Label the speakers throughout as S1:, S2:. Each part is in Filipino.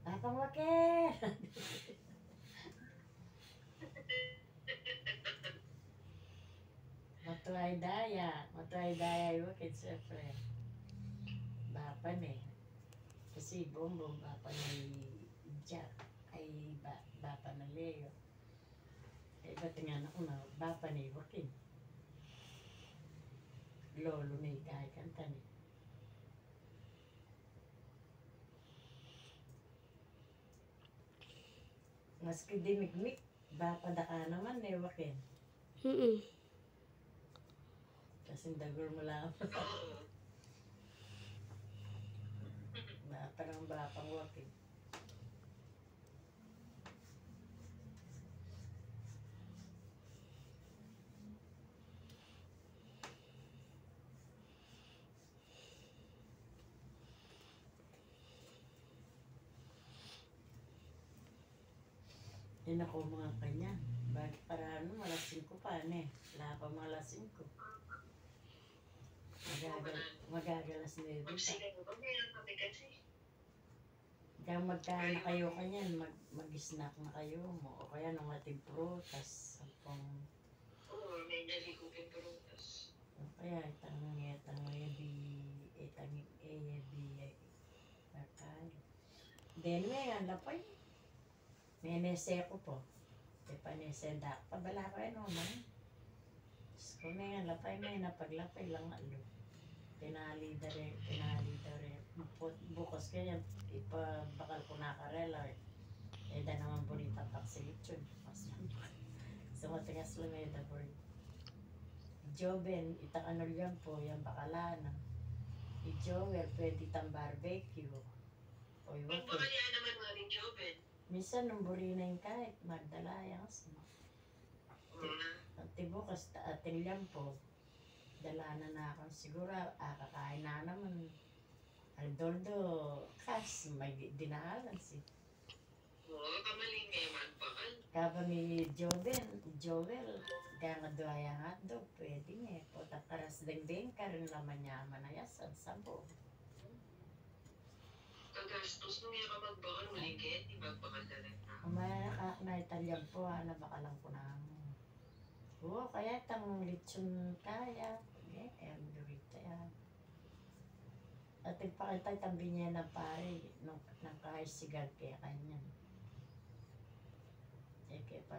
S1: Apang wakil! Matuay daya yung wakil, siyempre. Bapan eh. Kasi Bongbong, bapan ni Jack, ay bapan na Leo. Eh, ba't nga na una, bapan ni wakil. Lolo ni Gay kanta ni. Maski dimikmik, bapa da ka naman eh, wakil. Kasi dagor mo lang. Parang bapang wakil. Yan ako mga kanya. Bakit para ano, malas 5 pa eh. Wala pa mga alas 5. Magagalas 9 pa. Kaya magkain na kayo kanyan, mag-snack na kayo mo. O kaya nung ating prutas.
S2: Oo, may naligupin prutas.
S1: O kaya itang bakal. Then may lapay. May nese ko po. May panese dak. Pabala ko yan naman. Kung may lapay, may napaglapay lang alo. Tinali dare. Bukas kaya ipabakal ko na karela. Eh, da naman bonita paksilit yun. So, matingas lang eh, da board. Joven, itang ano yan po, yung bakalana. I-Joel, pwede itang barbecue. O yung
S2: Ang bakalya naman nga ni Joven.
S1: minsan, nung buri na yung kahit, magdalayas. At bukas, ating yan po. Dala na ako. Siguro, kakain na naman. Aldoldo, kas, may dinaalan si.
S2: Oo, kamaling may magpakal.
S1: Kaba ni Joel, kaya nga doaya nga do, pwede nga. Puta karas dengdeng ka rin naman niya manayasan sa bo.
S2: Kagastos nung yung magbakal, maligit, ibagpakal na rin na.
S1: Umaya na Italyan po, nabakalang ko na mo. Oo, kaya itang lechon kaya. Kaya durita yan. At ipakita itang binya ng pare, nang kahit sigal kaya kanyan.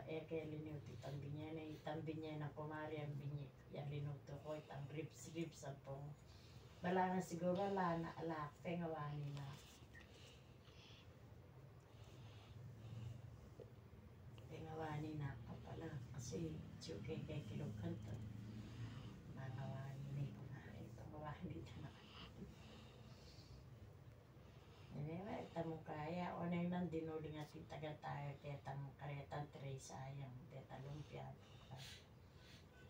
S1: Eke linuto itang binya na itang binya ng kumari ang binya. Yan linuto ko itang ribs ang pong. Bala na siguro ala pengawani na. Pengawani na pa pala. Kasi tsuke kay kilokanta. Mangawani na yung kumari. Pangawani dito na. Anyway, tamong kaya. O na yun dinuling at itagal tayo. Kaya tamong karetan tray sayang. Kaya lumpia.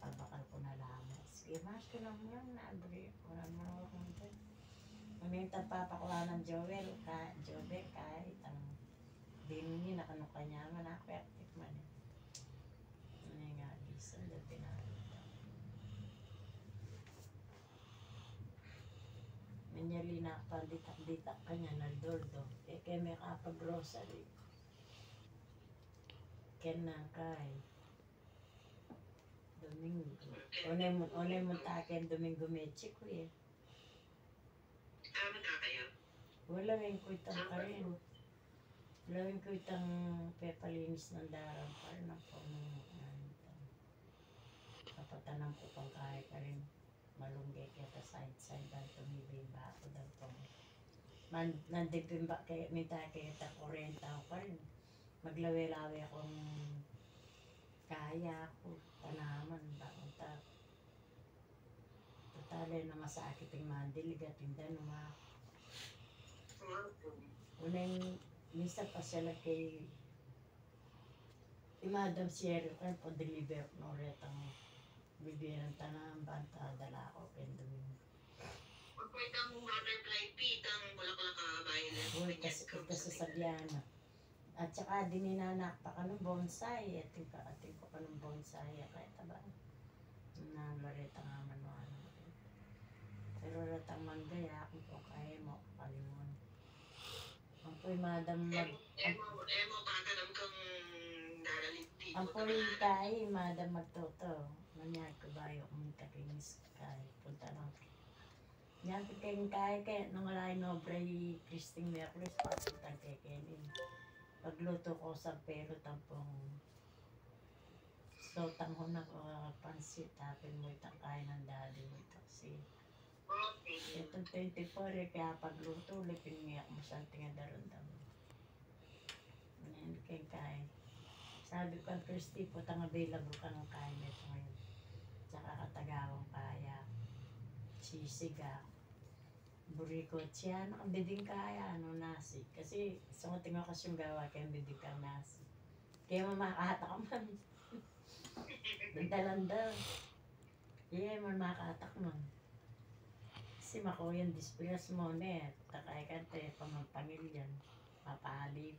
S1: Pabakal ko na lamang. Sige, mas ko lang yan. Nabri. Wala mo akong dyan. Ano yung tapapakuha ng Joel? Kahit ang dinungi na kanong kanyaman. Ako active man eh. Ano yung nga, isa na pinakita. Manyali na panditak-ditak kanya na doldo. Eh, kaya may kapag-grocery. Ken na kay. Domingo. Onay mo takin Domingo Mechi ko eh.
S2: Tama na kayo?
S1: Walawin ko itang karin. Walawin ko itang pepalinis ng darang para na po nung kapatanang ko pang kaya ka rin. Malunggay kaya ka side dahil tumibimba ako dahil pang nandipimba kaya minta kaya ta 40 ako pa rin. Maglawi-lawi akong kaya ako, tanaman, bakong ta. Totalay na masakit yung mga diligat, hindi na unang minsan pa sila kay Madam Sierra kayo po deliver no retang bibirang tanang banta dala ko pendulum.
S2: Pag po itang butterfly pea, itang bulaklak violet.
S1: Uy, kasi sa Diana. At saka dininanak pa ka ng bonsai. Ating ko ka ng bonsai. Kaya taba. Na marita nga manuano. Pero ratang manggaya kung po kaya mo kalimon. Ang po madam
S2: Emo patanam kang naralinti
S1: ang
S2: po
S1: puling
S2: tamara.
S1: kay madam magtoto. Manyag ko ba yung umunta kinis kay punta ng yan kay kay nung wala yung nobre Christine Mercury papunta kay Kenin. Pagluto ko sa pero tampong so tanghon na ko pansit tapin mo itang kain ng daddy mo ito kasi
S2: Okay.
S1: itong 24 kaya pagluto lipin niya mo sa tingin darundam. Ngayon kay sabi ko Christy po tang available ka ng kain ito ngayon tsaka katagawang kaya sisiga burikot siya nakabiding kaya ano nasi kasi sungutin ko kasi yung gawa kaya biding ka nasi kaya mamakata ka man daldalanda yeah man makatak man si makuyan display mo net takay ka te pamampangilyan papalip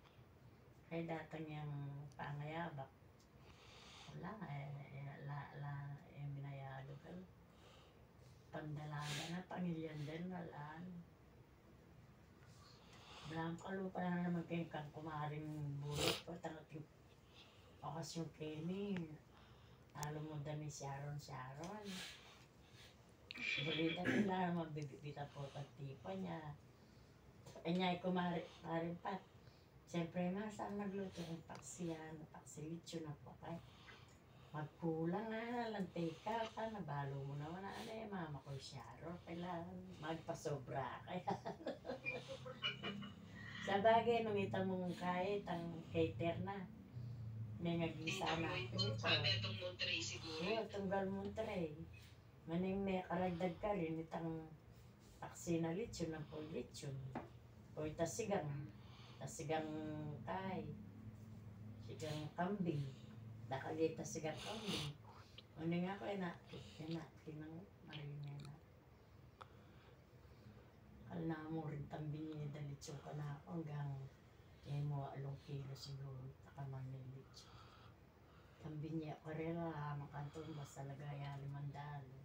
S1: kaya datang yung pangayabak wala minayalo ka pandalaga na pangilyan din wala blanco lupa na naman kayo kang kumaring bulit po tangating okas yung Kenny talo mo da ni Sharon balita nila mabibita po pagtipa niya niya ay kumaring pat siyempre saan magluto ng paksiyan paksilicho na po kay magkulang na lang teka pa nabalo mo naman ano mama ko Sharon kailangan magpasobra kaya sa bagay nung ita mong kahit ang cater na may nagisa na ito
S2: Sabi itong Monterey siguro.
S1: oo tunggal Monterey maning may karagdag ka rin itang paksi na lechon ng po lechon o tasigang kay sigang kambing dakalita sigang kambing ano nga ko kinang marinena kalna mo rin tambing niya dalitso ka na ako hanggang mo 8 kilo siguro takamang nilitso tambing niya karela makantong basta lagaya 500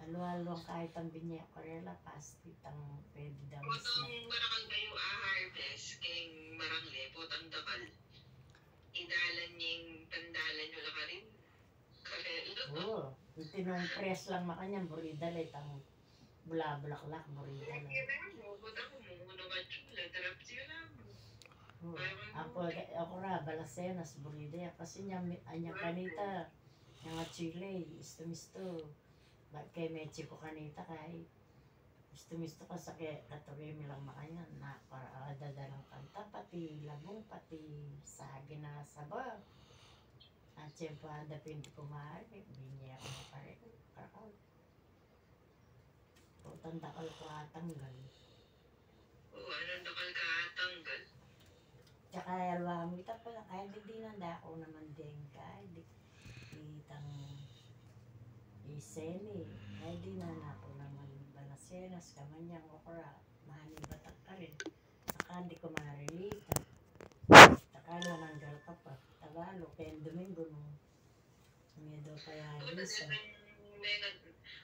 S1: alo-along kahit tambing niya karela pasti tang pwede damis na
S2: Potong marakal kayo harvest kay marangle potang dakal. Idalan niyang tandalan nyo lang ka rin. Karelo.
S1: oo tinong press lang makanyang buridal tang bula-bulaklak buridal
S2: Potang muna ka chula. Tarap siya lang.
S1: ako ra balasenas buride kasi anya kanita nga chile isto kay mechi ko kanita kay isto ka sa katuloy mi lang makanya na para dadalang kanta pati labong pati sagi na saba at siyempre adapin ko maaari binya ko pare kakao o tandakal ko atanggal
S2: Anong dakal ka tanggal?
S1: tsaka alwamita pala kaya di nanda ako naman din kaya di itang iseni kaya di na ako naman balasenas kamanyang okra mahani batak ka rin saka di ko marilita saka nananggal ka pa tabalo kaya Domingo nung daw kaya gisa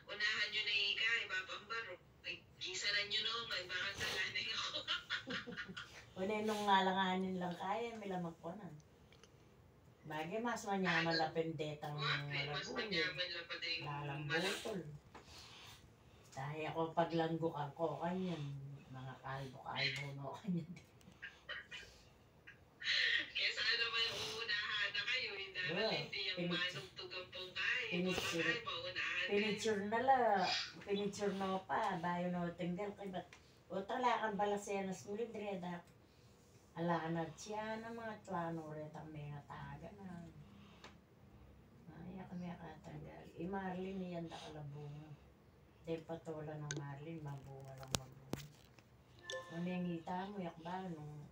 S2: Unahan nyo na ika, ibapambaro. Ay, gisa na nyo no, may baka talanay ako.
S1: Unay nung ngalanganin lang kaya may lamag ko na bagay mas manyaman la pendetang
S2: Mas
S1: malabuyo
S2: manyaman lang pati yung
S1: lalang butol dahil ako paglanggok ako kanyan mga kalbo no kanyan
S2: Kesa naman uunahan na kayo, hindi yung manugtugang pong kain.
S1: Pinicture.
S2: Maunahan
S1: Pinicture no pa bayo no tinggal kay bat o tala kang balasenas mo lidreda alanad siya na mga tlano retang mga taga na ay kami katanggal Marlin niyan da kalabunga de patola ng Marlin mabunga lang mabunga ano yung ngita mo yakba nung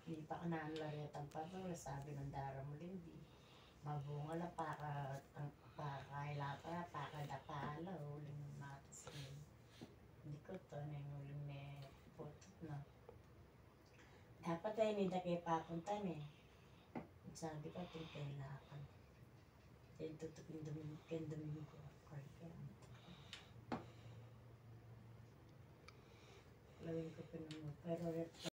S1: hindi pa ka naanlaretang patola sabi ng dara mo lindi mabunga la pakailapa pakadapala uling matas hindi ko to na yung uling may putot na dapat ay hindi kayo papuntan sabi ko itong kailangan then tutukin Domingo lawin ko pinunod pero